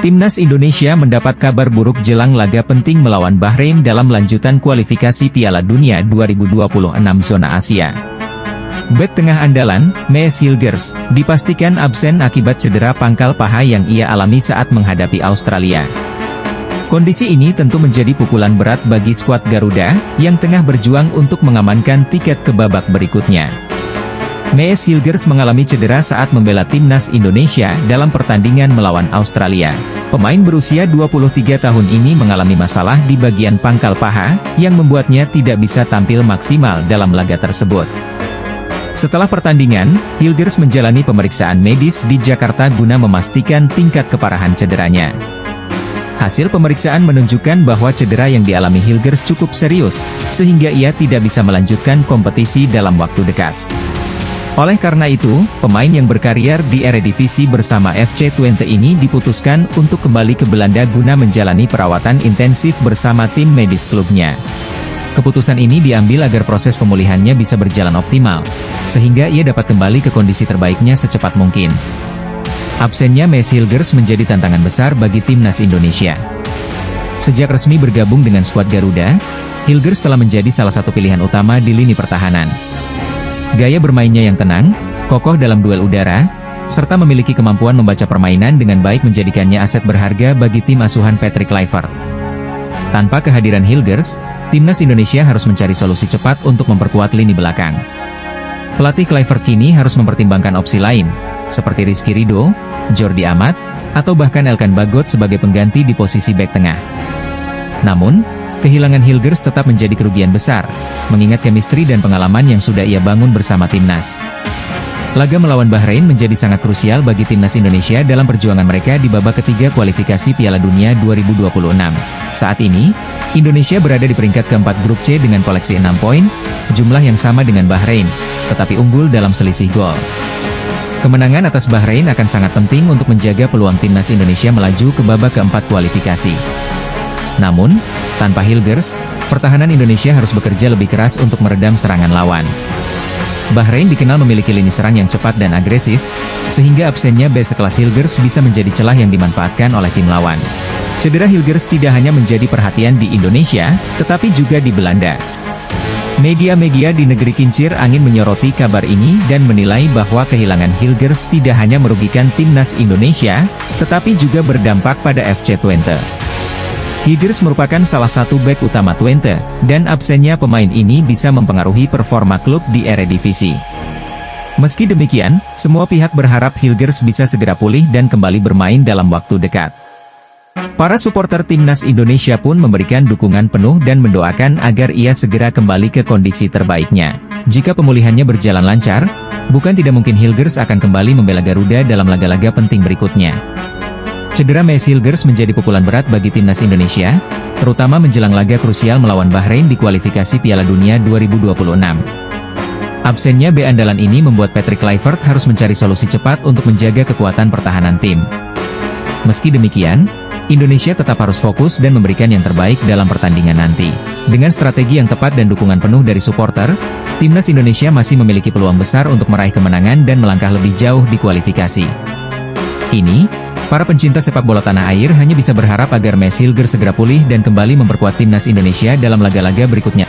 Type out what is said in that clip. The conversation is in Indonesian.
Timnas Indonesia mendapat kabar buruk jelang laga penting melawan Bahrain dalam lanjutan kualifikasi Piala Dunia 2026 zona Asia. Bek tengah andalan, Mees Hilgers, dipastikan absen akibat cedera pangkal paha yang ia alami saat menghadapi Australia. Kondisi ini tentu menjadi pukulan berat bagi skuad Garuda, yang tengah berjuang untuk mengamankan tiket ke babak berikutnya. Mees Hilgers mengalami cedera saat membela Timnas Indonesia dalam pertandingan melawan Australia. Pemain berusia 23 tahun ini mengalami masalah di bagian pangkal paha, yang membuatnya tidak bisa tampil maksimal dalam laga tersebut. Setelah pertandingan, Hilgers menjalani pemeriksaan medis di Jakarta guna memastikan tingkat keparahan cederanya. Hasil pemeriksaan menunjukkan bahwa cedera yang dialami Hilgers cukup serius, sehingga ia tidak bisa melanjutkan kompetisi dalam waktu dekat. Oleh karena itu, pemain yang berkarier di Eredivisie bersama FC Twente ini diputuskan untuk kembali ke Belanda guna menjalani perawatan intensif bersama tim medis klubnya. Keputusan ini diambil agar proses pemulihannya bisa berjalan optimal, sehingga ia dapat kembali ke kondisi terbaiknya secepat mungkin. Absennya Mees Hilgers menjadi tantangan besar bagi Timnas Indonesia. Sejak resmi bergabung dengan skuad Garuda, Hilgers telah menjadi salah satu pilihan utama di lini pertahanan. Gaya bermainnya yang tenang, kokoh dalam duel udara, serta memiliki kemampuan membaca permainan dengan baik menjadikannya aset berharga bagi tim asuhan Patrick Kluivert. Tanpa kehadiran Hilgers, Timnas Indonesia harus mencari solusi cepat untuk memperkuat lini belakang. Pelatih Kluivert kini harus mempertimbangkan opsi lain, seperti Rizky Ridho, Jordi Amat, atau bahkan Elkan Bagot sebagai pengganti di posisi bek tengah. Namun, kehilangan Hilgers tetap menjadi kerugian besar, mengingat chemistry dan pengalaman yang sudah ia bangun bersama Timnas. Laga melawan Bahrain menjadi sangat krusial bagi Timnas Indonesia dalam perjuangan mereka di babak ketiga kualifikasi Piala Dunia 2026. Saat ini, Indonesia berada di peringkat keempat grup C dengan koleksi 6 poin, jumlah yang sama dengan Bahrain, tetapi unggul dalam selisih gol. Kemenangan atas Bahrain akan sangat penting untuk menjaga peluang Timnas Indonesia melaju ke babak keempat kualifikasi. Namun, tanpa Hilgers, pertahanan Indonesia harus bekerja lebih keras untuk meredam serangan lawan. Bahrain dikenal memiliki lini serang yang cepat dan agresif, sehingga absennya bek sekelas Hilgers bisa menjadi celah yang dimanfaatkan oleh tim lawan. Cedera Hilgers tidak hanya menjadi perhatian di Indonesia, tetapi juga di Belanda. Media-media di negeri kincir angin menyoroti kabar ini dan menilai bahwa kehilangan Hilgers tidak hanya merugikan Timnas Indonesia, tetapi juga berdampak pada FC Twente. Hilgers merupakan salah satu bek utama Twente, dan absennya pemain ini bisa mempengaruhi performa klub di Eredivisie. Meski demikian, semua pihak berharap Hilgers bisa segera pulih dan kembali bermain dalam waktu dekat. Para supporter Timnas Indonesia pun memberikan dukungan penuh dan mendoakan agar ia segera kembali ke kondisi terbaiknya. Jika pemulihannya berjalan lancar, bukan tidak mungkin Hilgers akan kembali membela Garuda dalam laga-laga penting berikutnya. Cedera Mees Hilgers menjadi pukulan berat bagi Timnas Indonesia, terutama menjelang laga krusial melawan Bahrain di kualifikasi Piala Dunia 2026. Absennya bek andalan ini membuat Patrick Kluivert harus mencari solusi cepat untuk menjaga kekuatan pertahanan tim. Meski demikian, Indonesia tetap harus fokus dan memberikan yang terbaik dalam pertandingan nanti. Dengan strategi yang tepat dan dukungan penuh dari supporter, Timnas Indonesia masih memiliki peluang besar untuk meraih kemenangan dan melangkah lebih jauh di kualifikasi. Kini, para pencinta sepak bola tanah air hanya bisa berharap agar Mees Hilgers segera pulih dan kembali memperkuat Timnas Indonesia dalam laga-laga berikutnya.